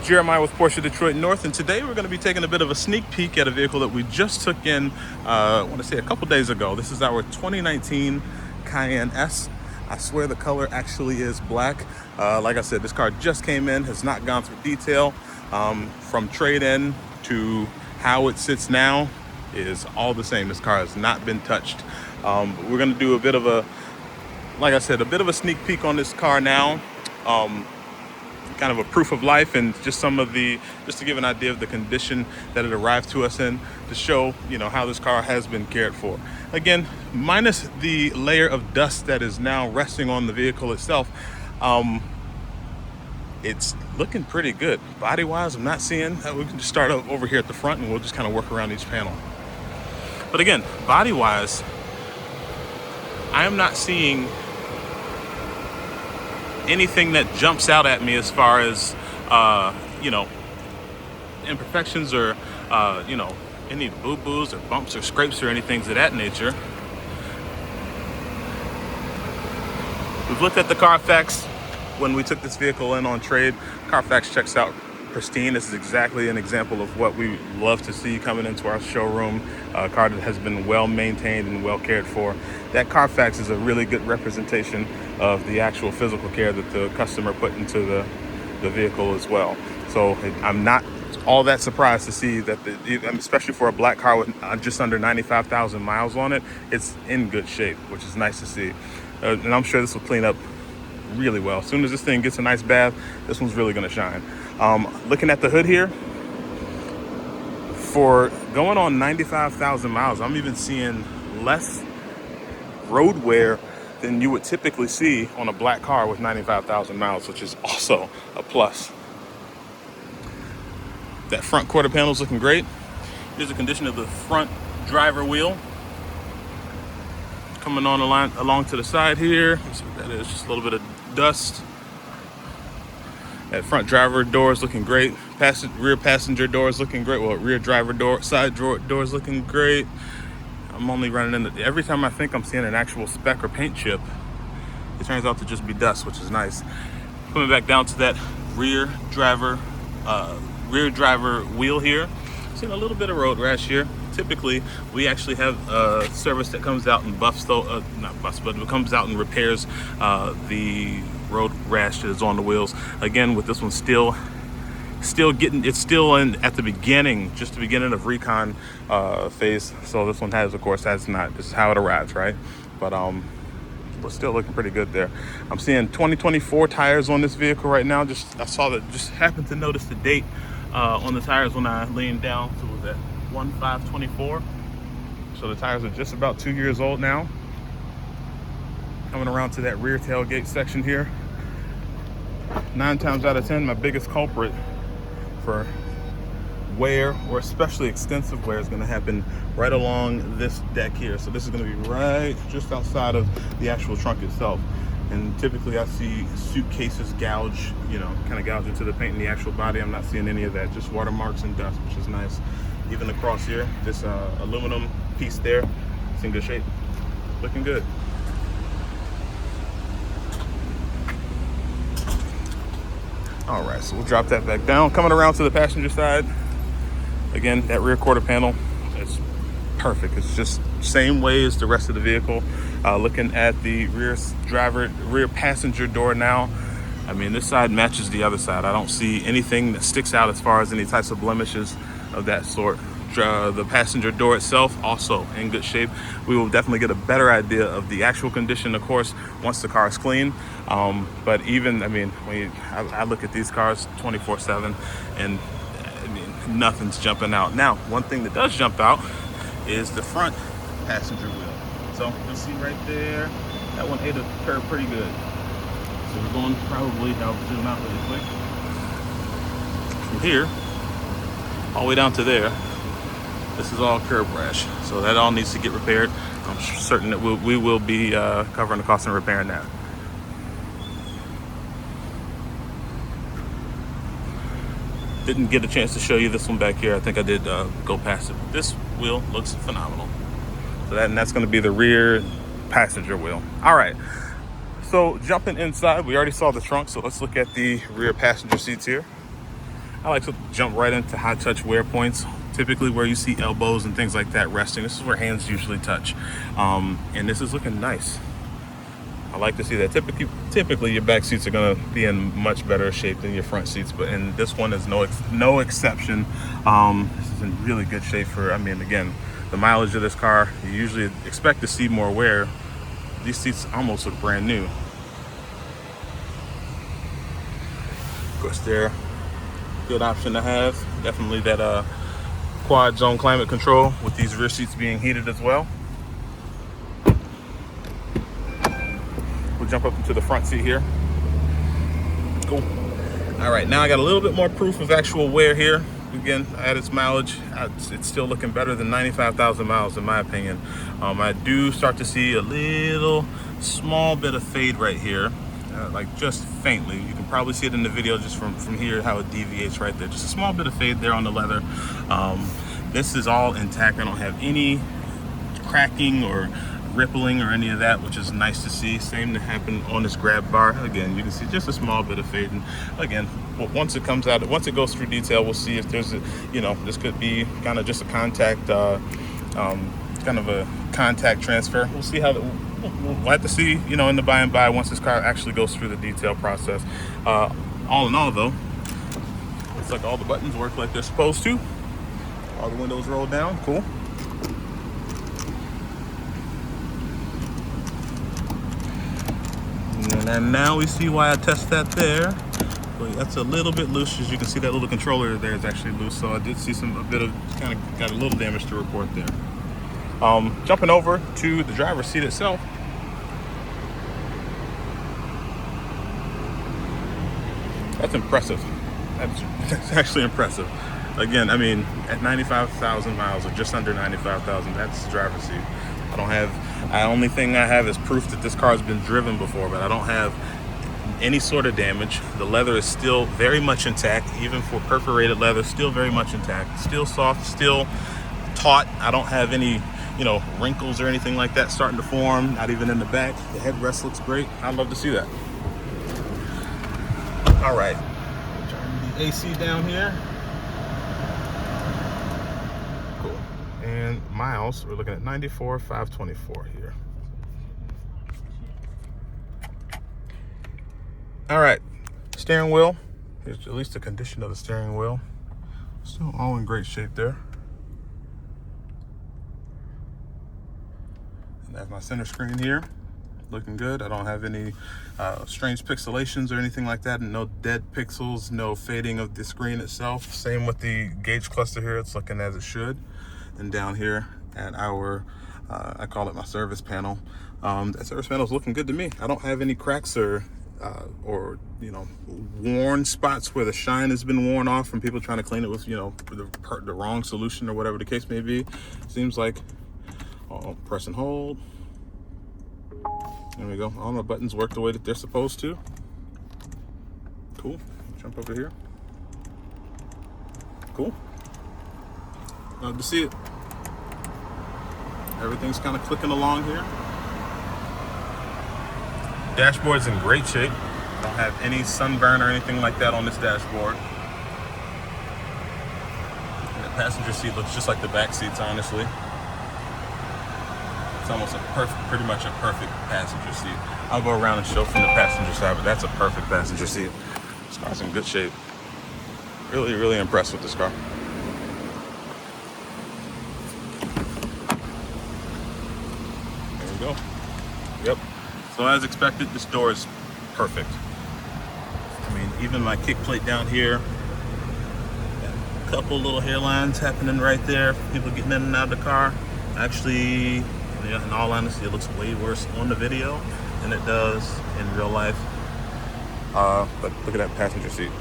Jeremiah with Porsche Detroit North, and today we're going to be taking a bit of a sneak peek at a vehicle that we just took in, I want to say a couple days ago. This is our 2019 Cayenne S. I swear the color actually is black. Like I said, this car just came in, has not gone through detail. From trade-in to how it sits now is all the same. This car has not been touched. We're going to do a bit of a, like I said, a bit of a sneak peek on this car now. Kind of a proof of life, and just to give an idea of the condition that it arrived to us in, to show, how this car has been cared for. Again, minus the layer of dust that is now resting on the vehicle itself, it's looking pretty good. Body wise, I'm not seeing, we can just start over here at the front and we'll just kind of work around each panel. But again, body wise, I am not seeing anything that jumps out at me as far as imperfections or any boo-boos or bumps or scrapes or anything of that nature. We've looked at the Carfax when we took this vehicle in on trade. Carfax checks out pristine. This is exactly an example of what we love to see coming into our showroom. A car that has been well maintained and well cared for. That Carfax is a really good representation of the actual physical care that the customer put into the vehicle as well. So I'm not all that surprised to see that, especially for a black car with just under 95,000 miles on it, it's in good shape, which is nice to see. And I'm sure this will clean up really well. As soon as this thing gets a nice bath, this one's really going to shine. Looking at the hood here, for going on 95,000 miles, I'm even seeing less road wear than you would typically see on a black car with 95,000 miles, which is also a plus. That front quarter panel is looking great. Here's the condition of the front driver wheel. Coming on along to the side here, let's see what that is, just a little bit of dust. That front driver door is looking great. Rear passenger door is looking great. Well, rear driver door, side door is looking great. I'm only running into, every time I think I'm seeing an actual speck or paint chip, it turns out to just be dust, which is nice. Coming back down to that rear driver wheel here. Seeing a little bit of road rash here. Typically, we actually have a service that comes out and it comes out and repairs the road rash that is on the wheels. Again, with this one still in at the beginning, just the beginning of recon phase. So this one has, of course, this is how it arrives, right? But we're still looking pretty good there. I'm seeing 2024 tires on this vehicle right now. Just happened to notice the date on the tires when I leaned down. So was that 1/5/24? So the tires are just about 2 years old now. Coming around to that rear tailgate section here. 9 times out of 10, my biggest culprit for wear, or especially extensive wear, is going to happen right along this deck here. So this is going to be right just outside of the actual trunk itself. And typically I see suitcases gouge into the paint in the actual body. I'm not seeing any of that, just watermarks and dust, which is nice. Even across here, this aluminum piece there, it's in good shape, looking good. All right, so we'll drop that back down. Coming around to the passenger side, again, that rear quarter panel is perfect. It's just same way as the rest of the vehicle. Looking at the rear passenger door now, I mean, this side matches the other side. I don't see anything that sticks out as far as any types of blemishes of that sort. The passenger door itself also in good shape. We will definitely get a better idea of the actual condition, of course, once the car is clean. But even, when I look at these cars 24/7, and nothing's jumping out. Now, one thing that does jump out is the front passenger wheel. So you'll see right there, that one ate a curve pretty good. So we're going probably, I'll zoom out really quick. From here, all the way down to there, this is all curb rash. So that all needs to get repaired. I'm certain that we will be covering the cost of repairing that. Didn't get a chance to show you this one back here. I think I did go past it. This wheel looks phenomenal. So that's going to be the rear passenger wheel. All right. So jumping inside, we already saw the trunk. So let's look at the rear passenger seats here. I like to jump right into high touch wear points, typically where you see elbows and things like that resting. This is where hands usually touch, and this is looking nice. I like to see that. Typically your back seats are going to be in much better shape than your front seats, and this one is no exception. This is in really good shape for, I mean, again, the mileage of this car. You usually expect to see more wear. These seats almost look brand new. Of course, they're a good option to have. Definitely that quad zone climate control with these rear seats being heated as well. We'll jump up into the front seat here. Cool. All right, now I got a little bit more proof of actual wear here. Again, at its mileage, it's still looking better than 95,000 miles in my opinion. I do start to see a little small bit of fade right here, like just faintly. You can probably see it in the video just from here, how it deviates right there. Just a small bit of fade there on the leather. This is all intact. I don't have any cracking or rippling or any of that, which is nice to see. Same to happen on this grab bar. Again, you can see just a small bit of fade. And again, once it comes out, once it goes through detail, we'll see if there's a, this could be kind of just a contact, kind of a contact transfer. We'll see how we'll have to see, in the by and by once this car actually goes through the detail process. All in all, though, looks like all the buttons work like they're supposed to. All the windows roll down. Cool. And now we see why I test that there. But that's a little bit loose. As you can see, that little controller there is actually loose. So I did see a bit of, kind of got a little damage to report there. Jumping over to the driver's seat itself. That's impressive. That's actually impressive. Again, I mean, at 95,000 miles, or just under 95,000, that's the driver's seat. The only thing I have is proof that this car has been driven before, but I don't have any sort of damage. The leather is still very much intact, even for perforated leather, still very much intact, still soft, still taut. I don't have any, wrinkles or anything like that starting to form, not even in the back. The headrest looks great. I'd love to see that. All right, turn the AC down here. And miles, we're looking at 94,524 here. All right, steering wheel. Here's at least the condition of the steering wheel. Still all in great shape there. And that's my center screen here, looking good. I don't have any strange pixelations or anything like that, and no dead pixels, no fading of the screen itself. Same with the gauge cluster here, it's looking as it should. And down here at our, I call it my service panel. That service panel is looking good to me. I don't have any cracks or worn spots where the shine has been worn off from people trying to clean it with, the wrong solution or whatever the case may be. Seems like, press and hold. There we go. All my buttons work the way that they're supposed to. Cool. Jump over here. Cool. Love to see it. Everything's kind of clicking along here. Dashboard's in great shape. Don't have any sunburn or anything like that on this dashboard. And the passenger seat looks just like the back seats, honestly. It's almost pretty much a perfect passenger seat. I'll go around and show from the passenger side, but that's a perfect passenger seat. This car's in good shape. Really, really impressed with this car. Go. Yep. So as expected, this door is perfect. I mean, even my kick plate down here, a couple little hairlines happening right there. People getting in and out of the car. Actually, in all honesty, it looks way worse on the video than it does in real life. But look at that passenger seat.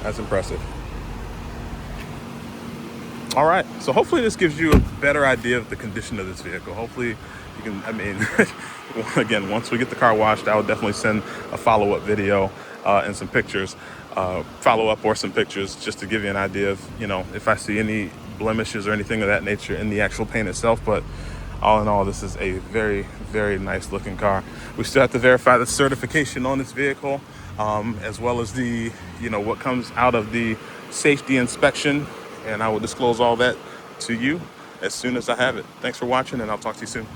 That's impressive. All right, so hopefully this gives you a better idea of the condition of this vehicle. Hopefully you can, again, once we get the car washed, I will definitely send a follow-up video and some pictures, follow-up or some pictures, just to give you an idea of, if I see any blemishes or anything of that nature in the actual paint itself. But all in all, this is a very, very nice looking car. We still have to verify the certification on this vehicle. as well as the, what comes out of the safety inspection. And I will disclose all that to you as soon as I have it. Thanks for watching, and I'll talk to you soon.